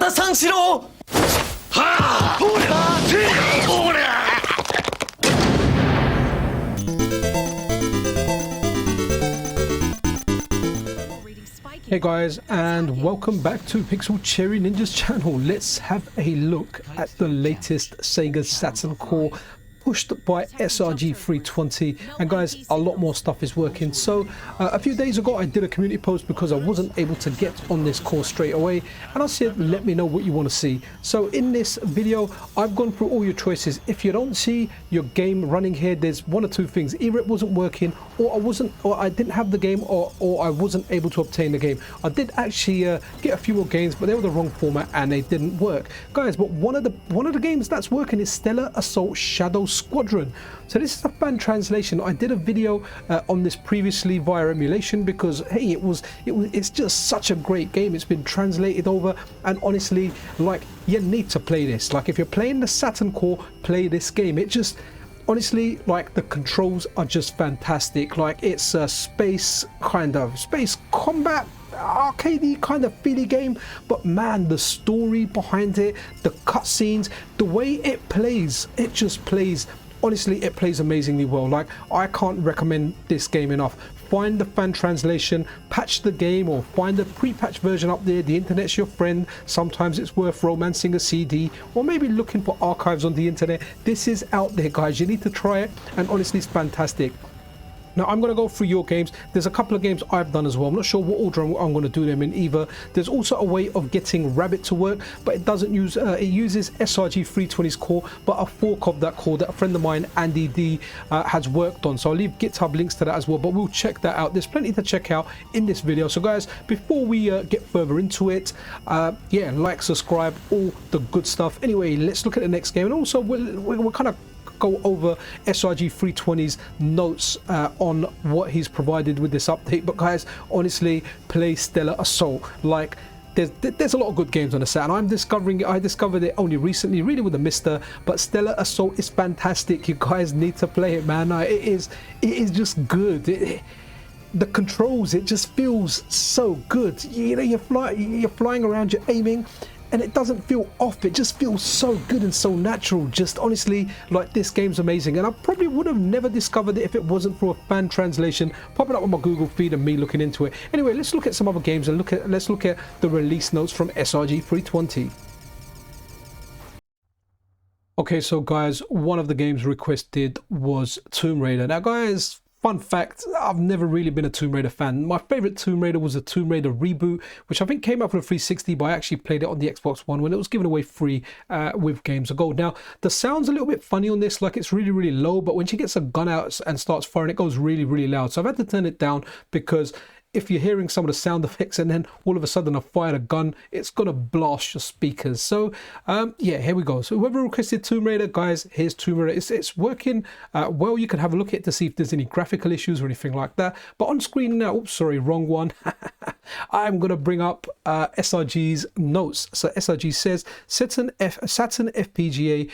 たさんしろ。はあ、ほら、ほら。Hey guys, and welcome back to Pixel Cherry Ninja's channel. Let's have a look at the latest Sega Saturn Core pushed by SRG 320. And guys, a lot more stuff is working. So a few days ago I did a community post because I wasn't able to get on this core straight away, and I said let me know what you want to see. So in this video I've gone through all your choices. If you don't see your game running here, there's one or two things: either it wasn't working, or I didn't have the game, or I wasn't able to obtain the game. I did actually get a few more games, but they were the wrong format and they didn't work, guys. But one of the games that's working is Stellar Assault Shadow Squadron. So this is a fan translation. I did a video on this previously via emulation because hey, it's just such a great game. It's been translated over, and honestly, like, you need to play this. Like, if you're playing the Saturn Core, play this game. It just honestly, like, the controls are just fantastic. Like, it's a space combat arcadey kind of feely game, but man, the story behind it, the cutscenes, the way it plays, it just plays, honestly, it plays amazingly well. Like, I can't recommend this game enough. Find the fan translation, patch the game, or find the pre-patched version up there. The internet's your friend. Sometimes it's worth romancing a CD, or maybe looking for archives on the internet. This is out there, guys. You need to try it, and honestly, it's fantastic. Now I'm going to go through your games. There's a couple of games I've done as well. I'm not sure what order I'm going to do them in either. There's also a way of getting Rabbit to work, but it doesn't use it uses SRG 320's core, but a fork of that core that a friend of mine, Andy D, has worked on. So I'll leave GitHub links to that as well, but we'll check that out. There's plenty to check out in this video. So guys, before we get further into it, yeah, like, subscribe, all the good stuff. Anyway, let's look at the next game, and also we'll kind of go over SRG 320's notes on what he's provided with this update. But guys, honestly, play Stellar Assault. Like, there's a lot of good games on the set, and I discovered it only recently, really, with the MiSTer. But Stellar Assault is fantastic. You guys need to play it, man. It is just good. The controls, it just feels so good. You know, you're flying around, you're aiming, and it doesn't feel off. It just feels so good and so natural. Just honestly, like, this game's amazing, and I probably would have never discovered it if it wasn't for a fan translation popping up on my Google feed and me looking into it. Anyway, let's look at some other games and let's look at the release notes from SRG 320. Okay, so guys, one of the games requested was Tomb Raider. Now guys, fun fact, I've never really been a Tomb Raider fan. My favorite Tomb Raider was a Tomb Raider reboot, which I think came out for the 360, but I actually played it on the Xbox One when it was given away free with Games of Gold. Now, the sound's a little bit funny on this, like, it's really, really low, but when she gets a gun out and starts firing, it goes really, really loud. So I've had to turn it down, because if you're hearing some of the sound effects and then all of a sudden I fired a gun, it's gonna blast your speakers. So yeah, here we go. So whoever requested Tomb Raider, guys, here's Tomb Raider. It's working well. You can have a look at it to see if there's any graphical issues or anything like that. But on screen now, oops, sorry, wrong one. I'm gonna bring up SRG's notes. So SRG says Saturn FPGA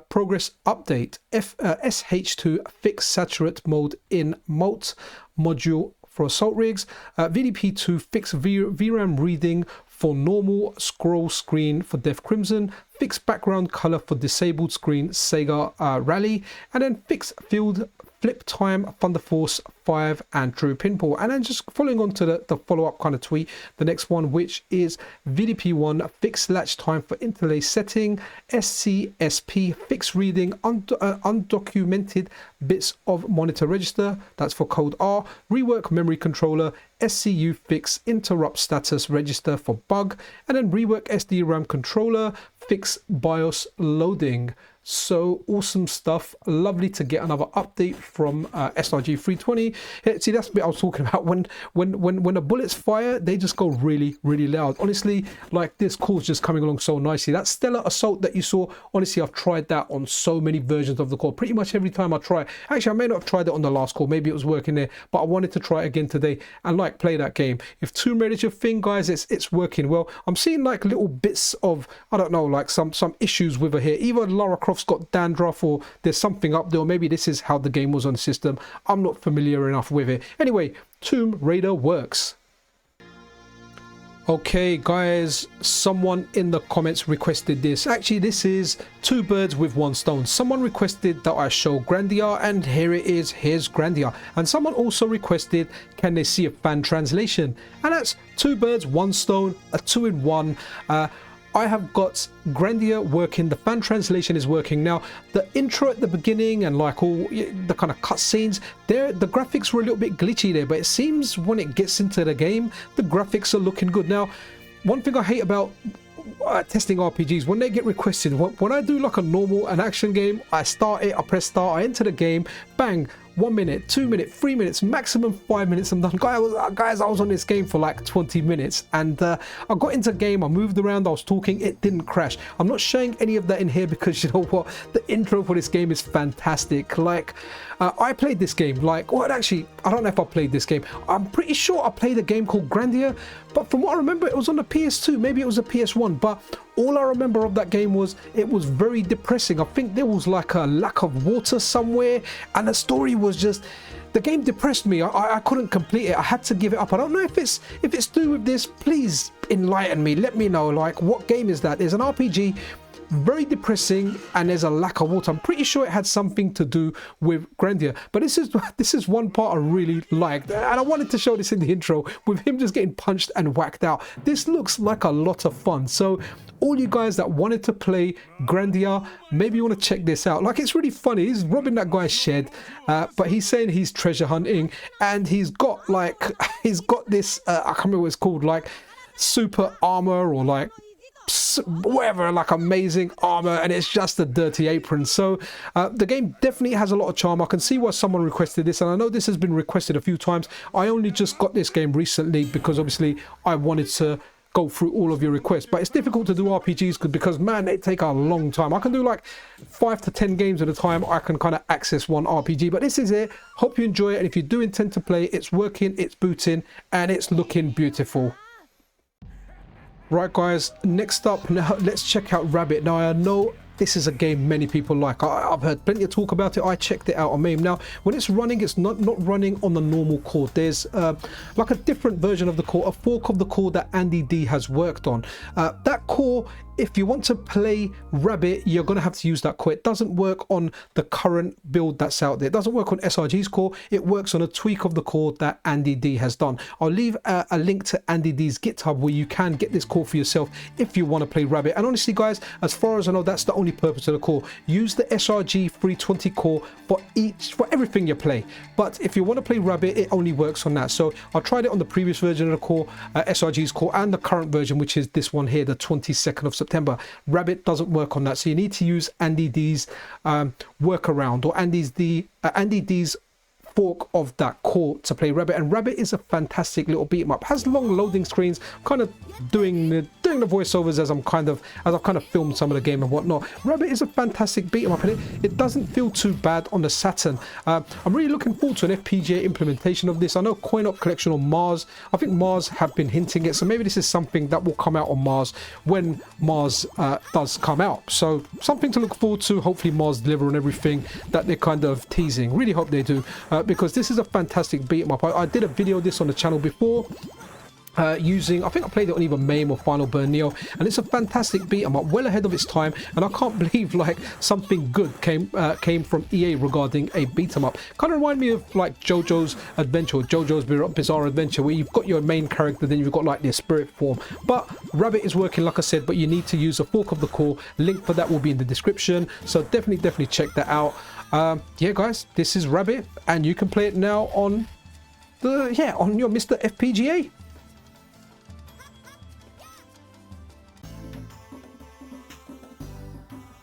progress update, SH2 fix saturate mode in MOLT module for assault rigs, VDP2 fix VRAM reading for normal scroll screen for Death Crimson, fix background color for disabled screen Sega Rally, and then fix field flip time Thunder Force 5 and True Pinball. And then just following on to the follow-up kind of tweet, the next one, which is VDP1 fix latch time for interlay setting, SCSP fix reading undocumented bits of monitor register, that's for code R, rework memory controller, SCU fix interrupt status register for bug, and then rework SD-RAM controller, fix BIOS loading. So awesome stuff. Lovely to get another update from SRG 320. See, that's the bit I was talking about. When the bullets fire, they just go really, really loud. Honestly, like, this core's just coming along so nicely. That Stellar Assault that you saw, honestly, I've tried that on so many versions of the core. Pretty much every time I try. Actually, I may not have tried it on the last core. Maybe it was working there, but I wanted to try it again today and, like, play that game. If Tomb Raider's your thing, guys, it's working well. I'm seeing, like, little bits of, I don't know, like some issues with her here. Either Lara Croft's got dandruff, or there's something up there, or maybe this is how the game was on the system. I'm not familiar enough with it. Anyway, Tomb Raider works. Okay guys, someone in the comments requested this. Actually, this is two birds with one stone. Someone requested that I show Grandeur, and here it is. Here's Grandeur. And someone also requested, can they see a fan translation? And that's two birds, one stone, a two-in-one. I have got Grandeur working, the fan translation is working. Now, the intro at the beginning and like all the kind of cutscenes, the graphics were a little bit glitchy there, but it seems when it gets into the game, the graphics are looking good. Now, one thing I hate about testing RPGs, when they get requested, when I do like an action game, I start it, I press start, I enter the game, bang, 1 minute, 2 minutes, 3 minutes, maximum 5 minutes, I'm done. Guys, I was on this game for like 20 minutes and I got into the game, I moved around, I was talking, it didn't crash. I'm not showing any of that in here because you know what, the intro for this game is fantastic. Like, I played this game, like, well, actually, I don't know if I played this game. I'm pretty sure I played a game called Grandeur, but from what I remember, it was on the PS2, maybe it was a PS1, but all I remember of that game was it was very depressing. I think there was like a lack of water somewhere, and the story was just, the game depressed me. I couldn't complete it. I had to give it up. I don't know if it's to do with this. Please enlighten me. Let me know, like, what game is that? There's an RPG, very depressing, and there's a lack of water. I'm pretty sure it had something to do with Grandeur, but this is one part I really liked, and I wanted to show this in the intro with him just getting punched and whacked out. This looks like a lot of fun. So all you guys that wanted to play Grandeur, maybe you want to check this out. Like, it's really funny. He's robbing that guy's shed, but he's saying he's treasure hunting, and he's got like he's got this I can't remember what it's called, like super armor or like whatever, like amazing armor, and it's just a dirty apron. So the game definitely has a lot of charm. I can see why someone requested this, and I know this has been requested a few times. I only just got this game recently because obviously I wanted to go through all of your requests, but it's difficult to do RPGs because man, they take a long time. I can do like 5 to 10 games at a time. I can kind of access one RPG, but this is it. Hope you enjoy it, and if you do intend to play, it's working, it's booting, and it's looking beautiful. Right guys, next up, now let's check out Rabbit. Now I know this is a game many people like. I've heard plenty of talk about it. I checked it out on MAME. Now when it's running, it's not running on the normal core. There's like a different version of the core, a fork of the core that Andy D has worked on. That core, if you want to play Rabbit, you're going to have to use that core. It doesn't work on the current build that's out there. It doesn't work on SRG's core. It works on a tweak of the core that Andy D has done. I'll leave a link to Andy D's GitHub where you can get this core for yourself if you want to play Rabbit. And honestly guys, as far as I know, that's the only purpose of the core. Use the SRG 320 core for everything you play. But if you want to play Rabbit, it only works on that. So I tried it on the previous version of the core, SRG's core, and the current version, which is this one here, the 22nd of September. Rabbit doesn't work on that, so you need to use Andy D's workaround, or Andy D's fork of that core to play Rabbit. And Rabbit is a fantastic little beat 'em up. Has long loading screens, kind of doing the voiceovers as I've kind of filmed some of the game and whatnot. Rabbit is a fantastic beat 'em up, and it doesn't feel too bad on the Saturn. I'm really looking forward to an FPGA implementation of this. I know Coin Op Collection on Mars, I think Mars have been hinting it, so maybe this is something that will come out on Mars when Mars does come out. So something to look forward to. Hopefully Mars deliver on everything that they're kind of teasing. Really hope they do, because this is a fantastic beat 'em up. I did a video of this on the channel before, using, I think I played it on either MAME or Final Burn Neo, and it's a fantastic beat 'em up, well ahead of its time, and I can't believe like something good came from EA regarding a beat 'em up. Kind of remind me of like JoJo's Adventure, or JoJo's Bizarre Adventure, where you've got your main character, then you've got like their spirit form. But Rabbit is working, like I said, but you need to use a fork of the core. Link for that will be in the description, so definitely check that out. Yeah guys, this is Rabbit, and you can play it now on on your MiSTer FPGA.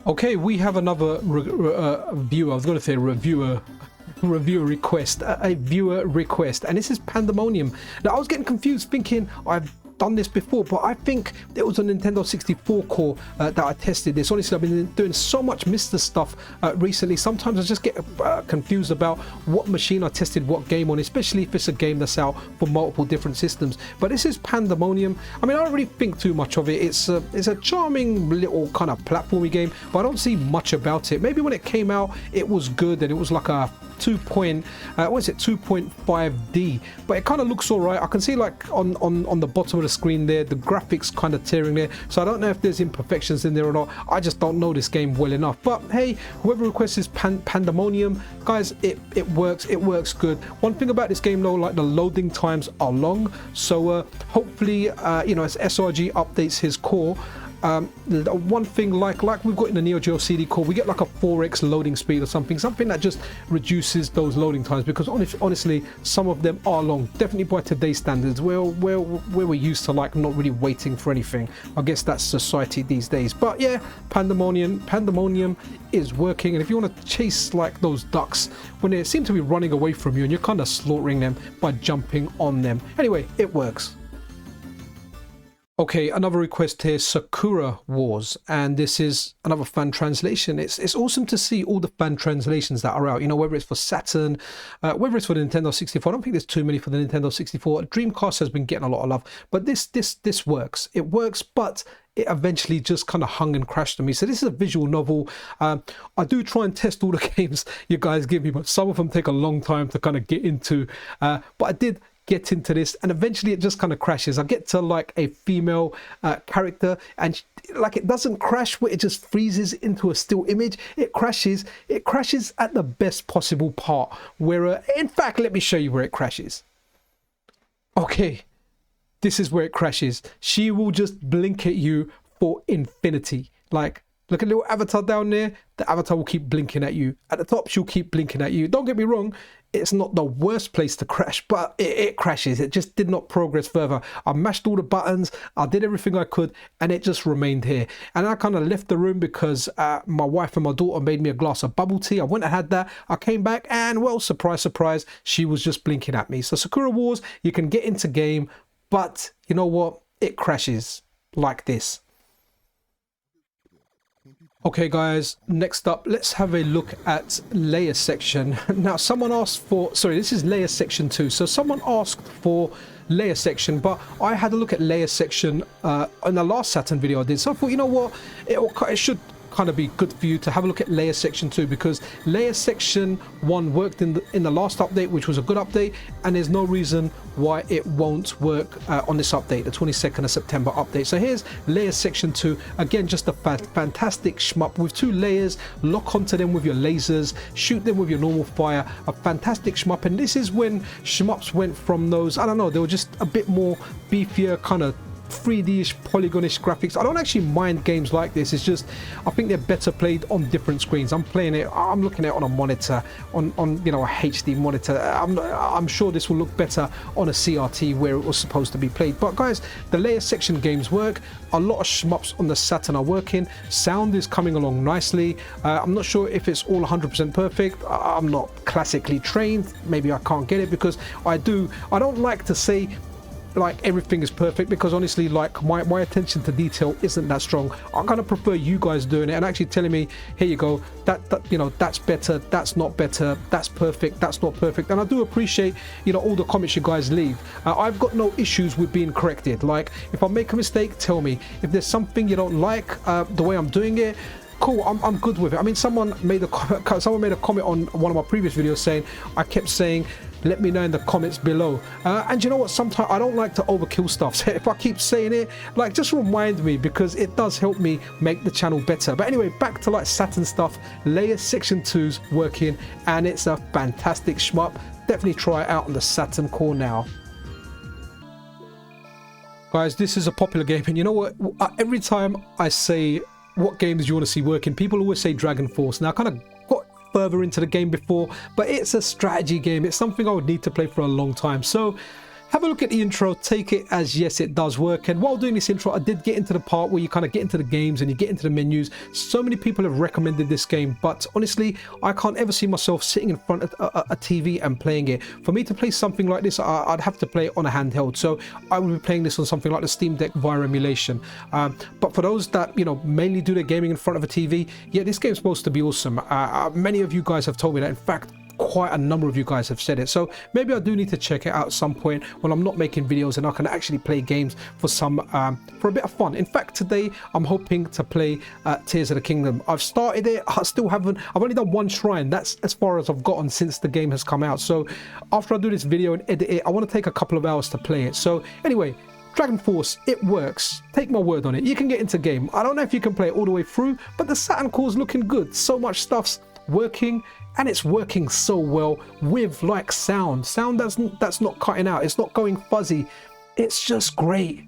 Okay, we have another viewer. I was going to say reviewer request, a viewer request, and this is Pandemonium. Now I was getting confused, thinking I've done this before, but I think there was a Nintendo 64 core that I tested this. Honestly, I've been doing so much MiSTer stuff recently. Sometimes I just get confused about what machine I tested what game on, especially if it's a game that's out for multiple different systems. But this is Pandemonium. I mean, I don't really think too much of it. It's a charming little kind of platformy game, but I don't see much about it. Maybe when it came out, it was good, and it was like a 2.5D, but it kind of looks all right. I can see like on the bottom of the screen there, the graphics kind of tearing there, so I don't know if there's imperfections in there or not. I just don't know this game well enough. But hey, whoever requests this Pandemonium, guys, it works good. One thing about this game though, like the loading times are long, so hopefully you know, as SRG updates his core, one thing like we've got in the Neo Geo CD core, we get like a 4x loading speed or something that just reduces those loading times, because honestly some of them are long, definitely by today's standards, where we're used to like not really waiting for anything. I guess that's society these days. But yeah, Pandemonium is working, and if you want to chase like those ducks when they seem to be running away from you and you're kind of slaughtering them by jumping on them, anyway, it works. Okay, another request here, Sakura Wars, and this is another fan translation. It's awesome to see all the fan translations that are out, you know, whether it's for Saturn, whether it's for the Nintendo 64. I don't think there's too many for the Nintendo 64. Dreamcast has been getting a lot of love, but this works. It works, but it eventually just kind of hung and crashed on me. So this is a visual novel. I do try and test all the games you guys give me, but some of them take a long time to kind of get into, but I did get into this, and eventually it just kind of crashes. I get to like a female character, and like it doesn't crash where it just freezes into a still image. It crashes at the best possible part where in fact, let me show you where it crashes. Okay, this is where it crashes. She will just blink at you for infinity. Like, look at the little avatar down there. The avatar will keep blinking at you. At the top, she'll keep blinking at you. Don't get me wrong, it's not the worst place to crash, but it crashes. It just did not progress further. I mashed all the buttons, I did everything I could, and it just remained here. And I kind of left the room because my wife and my daughter made me a glass of bubble tea. I went and had that. I came back, and well, surprise, surprise, she was just blinking at me. So Sakura Wars, you can get into game, but you know what? It crashes like this. Okay guys, next up, let's have a look at layer section. Now someone asked for, sorry, this is layer section 2. So someone asked for layer section, but I had a look at layer section in the last Saturn video I did. So I thought, you know what, it should kind of be good for you to have a look at layer section 2, because layer section 1 worked in the last update, which was a good update, and there's no reason why it won't work on this update, the 22nd of September update. So here's layer section 2. Again, just a fantastic shmup with 2 layers. Lock onto them with your lasers, shoot them with your normal fire. A fantastic shmup. And this is when shmups went from those, I don't know, they were just a bit more beefier, kind of 3D-ish, polygonish graphics. I don't actually mind games like this. It's just I think they're better played on different screens. I'm looking at it on a monitor, on you know, a HD monitor. I'm sure this will look better on a CRT where it was supposed to be played. But guys, the layer section games work. A lot of shmups on the Saturn are working. Sound is coming along nicely. I'm not sure if it's all 100% perfect. I'm not classically trained. Maybe I can't get it, because I don't like to say like everything is perfect, because honestly, like my attention to detail isn't that strong. I kind of prefer you guys doing it and actually telling me, here you go, that you know, that's better, that's not better, that's perfect, that's not perfect. And I do appreciate, you know, all the comments you guys leave. I've got no issues with being corrected. Like, if I make a mistake, tell me. If there's something you don't like the way I'm doing it, cool, I'm good with it. I mean, someone made a comment on one of my previous videos saying I kept saying, let me know in the comments below, and you know what, sometimes I don't like to overkill stuff. So if I keep saying it, like, just remind me, because it does help me make the channel better. But anyway, back to like Saturn stuff. Layer section 2's working, and it's a fantastic shmup. Definitely try it out on the Saturn Core now. Guys, this is a popular game, and you know what, every time I say what games you want to see working, people always say Dragon Force. Now I kind of got further into the game before, but it's a strategy game. It's something I would need to play for a long time. So have a look at the intro, take it as yes, it does work. And while doing this intro, I did get into the part where you kind of get into the games and you get into the menus. So many people have recommended this game, but honestly, I can't ever see myself sitting in front of a TV and playing it. For me to play something like this, I'd have to play it on a handheld. So I will be playing this on something like the Steam Deck via emulation. But for those that, you know, mainly do their gaming in front of a TV, yeah, this game's supposed to be awesome. Many of you guys have told me that. In fact, quite a number of you guys have said it, so maybe I do need to check it out at some point when I'm not making videos and I can actually play games for some for a bit of fun. In fact, today I'm hoping to play Tears of the Kingdom. I've started it, I still haven't, I've only done one shrine. That's as far as I've gotten since the game has come out. So after I do this video and edit it, I want to take a couple of hours to play it. So anyway, Dragon Force, it works. Take my word on it. You can get into game. I don't know if you can play it all the way through, but the Saturn Core's looking good. So much stuff's working, and it's working so well with like sound that's not cutting out. It's not going fuzzy. It's just great.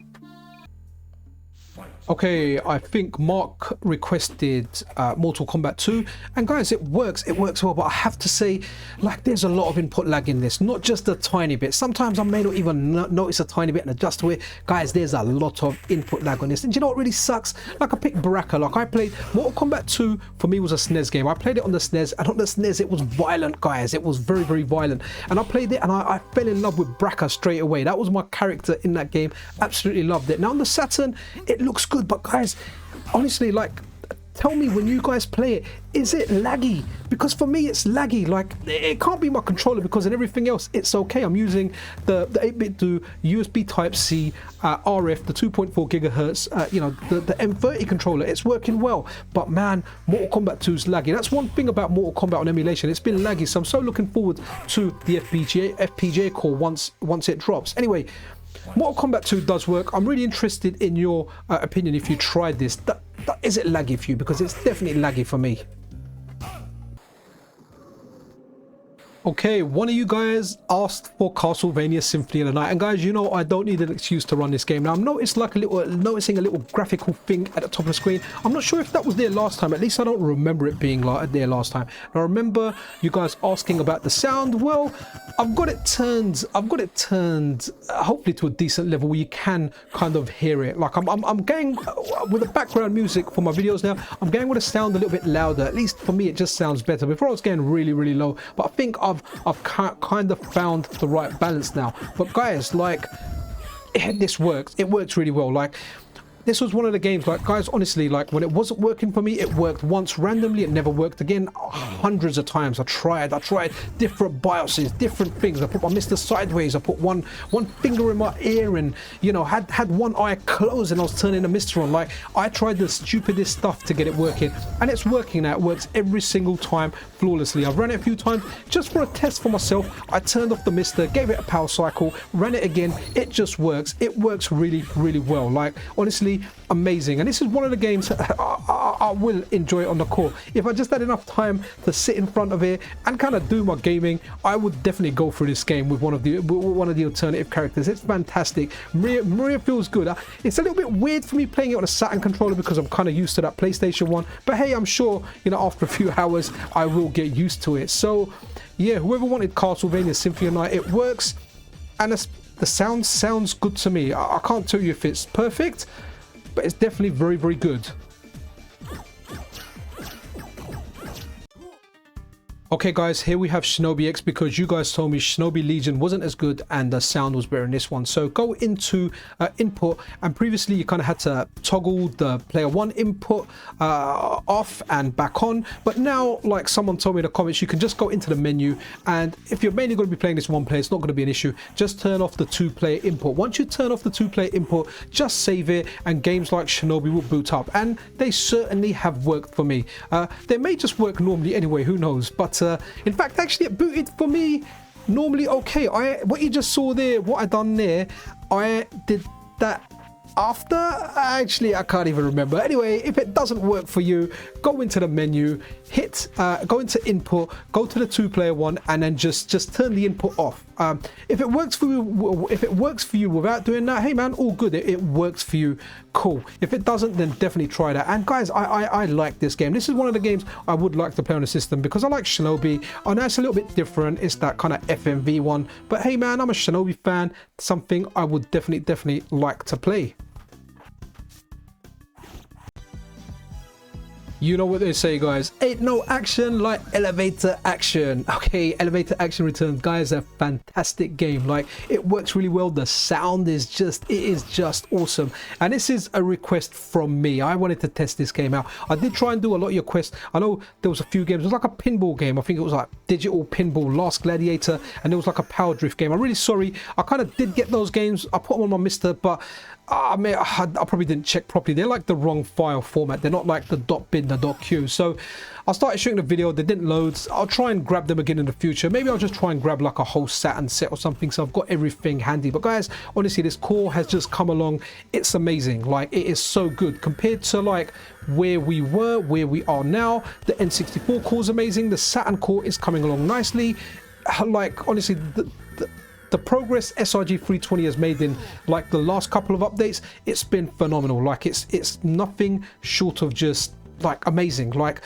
Okay, I think Mark requested Mortal Kombat 2, and guys, it works well, but I have to say, like, there's a lot of input lag in this, not just a tiny bit. Sometimes I may not even notice a tiny bit and adjust to it. Guys, there's a lot of input lag on this, and do you know what really sucks? Like, I picked Baraka. Like, I played Mortal Kombat 2, for me was a SNES game. I played it on the SNES, and on the SNES it was violent, guys. It was very, very violent, and I played it and I fell in love with Baraka straight away. That was my character in that game. Absolutely loved it. Now on the Saturn, it looks good, but guys, honestly, like, tell me when you guys play it, is it laggy? Because for me it's laggy. Like, it can't be my controller, because in everything else it's okay. I'm using the 8-bit do USB type C RF, the 2.4 gigahertz, you know, the M30 controller. It's working well, but man, Mortal Kombat 2 is laggy. That's one thing about Mortal Kombat on emulation, it's been laggy. So I'm so looking forward to the FPGA core once it drops. Anyway, Mortal Kombat 2 does work. I'm really interested in your opinion if you tried this. Is it laggy for you? Because it's definitely laggy for me. Okay, one of you guys asked for Castlevania Symphony of the Night, and guys, you know I don't need an excuse to run this game. Now I'm noticing a little graphical thing at the top of the screen. I'm not sure if that was there last time. At least I don't remember it being like there last time. Now I remember you guys asking about the sound. Well, I've got it turned hopefully to a decent level where you can kind of hear it. Like, I'm going with the background music for my videos now. I'm going with the sound a little bit louder. At least for me it just sounds better. Before I was getting really, really low, but I think I've kind of found the right balance now. But guys, like, this works. It works really well. Like, this was one of the games, like, guys, honestly, like, when it wasn't working for me, it worked once randomly, it never worked again. Hundreds of times I tried different BIOSes, different things. I put my MiSTer sideways, I put one finger in my ear, and, you know, had one eye closed and I was turning the MiSTer on. Like, I tried the stupidest stuff to get it working, and it's working now. It works every single time flawlessly. I've run it a few times just for a test for myself. I turned off the MiSTer, gave it a power cycle, ran it again. It just works. It works really, really well. Like, honestly, amazing. And this is one of the games I will enjoy it on the core. If I just had enough time to sit in front of it and kind of do my gaming, I would definitely go through this game with one of the alternative characters. It's fantastic. Maria feels good. It's a little bit weird for me playing it on a Saturn controller because I'm kind of used to that PlayStation one, but hey, I'm sure, you know, after a few hours I will get used to it. So yeah, whoever wanted Castlevania Symphony of the Night, it works, and the sound sounds good to me. I can't tell you if it's perfect, but it's definitely very, very good. Okay guys, here we have Shinobi X, because you guys told me Shinobi Legion wasn't as good and the sound was better in this one. So go into input, and previously you kind of had to toggle the player one input off and back on, but now, like someone told me in the comments, you can just go into the menu, and if you're mainly going to be playing this one player, it's not going to be an issue. Just turn off the two-player input. Once you turn off the two-player input, just save it and games like Shinobi will boot up, and they certainly have worked for me. They may just work normally anyway, who knows, but in fact, actually it booted for me normally okay. What you just saw there, what I done there, I did that after, actually I can't even remember. Anyway, if it doesn't work for you, go into the menu, hit go into input, go to the two-player one, and then just turn the input off. If it works for you without doing that, hey man, all good. It works for you, cool. If it doesn't, then definitely try that. And guys, I like this game. This is one of the games I would like to play on the system, because I like Shinobi. I know it's a little bit different, it's that kind of FMV one, but hey man, I'm a Shinobi fan. Something I would definitely like to play. You know what they say, guys, ain't no action like elevator action. Okay, elevator action returns, guys. A fantastic game. Like, it works really well. The sound is just, it is just awesome. And this is a request from me. I wanted to test this game out. I did try and do a lot of your quests. I know there was a few games. It was like a pinball game. I think it was like Digital Pinball, Last Gladiator, and there was like a power drift game. I'm really sorry. I kind of did get those games. I put them on my MiSTer, but I probably didn't check properly. They're like the wrong file format. They're not like the .bin, the .q. So I started shooting the video. They didn't load. I'll try and grab them again in the future. Maybe I'll just try and grab like a whole Saturn set or something. So I've got everything handy. But guys, honestly, this core has just come along. It's amazing. Like, it is so good compared to like where we were, where we are now. The N64 core is amazing. The Saturn core is coming along nicely. Like, honestly, the progress SRG 320 has made in like the last couple of updates, it's been phenomenal. Like, it's nothing short of just like amazing. Like,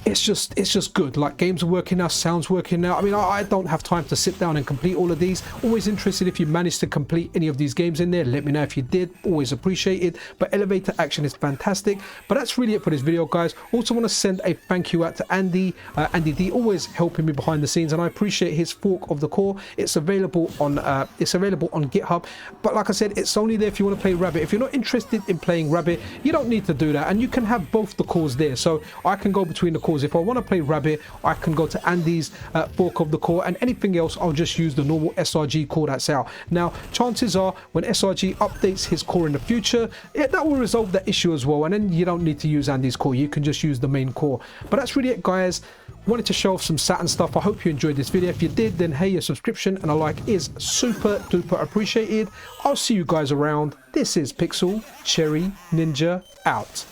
it's just good. Like, games are working now, sounds working now. I mean, I don't have time to sit down and complete all of these. Always interested if you managed to complete any of these games in there. Let me know if you did. Always appreciated. But elevator action is fantastic. But that's really it for this video, guys. Also want to send a thank you out to Andy D, always helping me behind the scenes, and I appreciate his fork of the core. It's available on GitHub. But like I said, it's only there if you want to play Rabbit. If you're not interested in playing Rabbit, you don't need to do that, and you can have both the cores there. So I can go between the cores. If I want to play Rabbit, I can go to Andy's fork of the core, and anything else I'll just use the normal SRG core that's out. Now, chances are when SRG updates his core in the future, that will resolve that issue as well, and then you don't need to use Andy's core. You can just use the main core. But that's really it, guys. Wanted to show off some Saturn stuff. I hope you enjoyed this video. If you did, then hey, a subscription and a like is super duper appreciated. I'll see you guys around. This is Pixel Cherry Ninja out.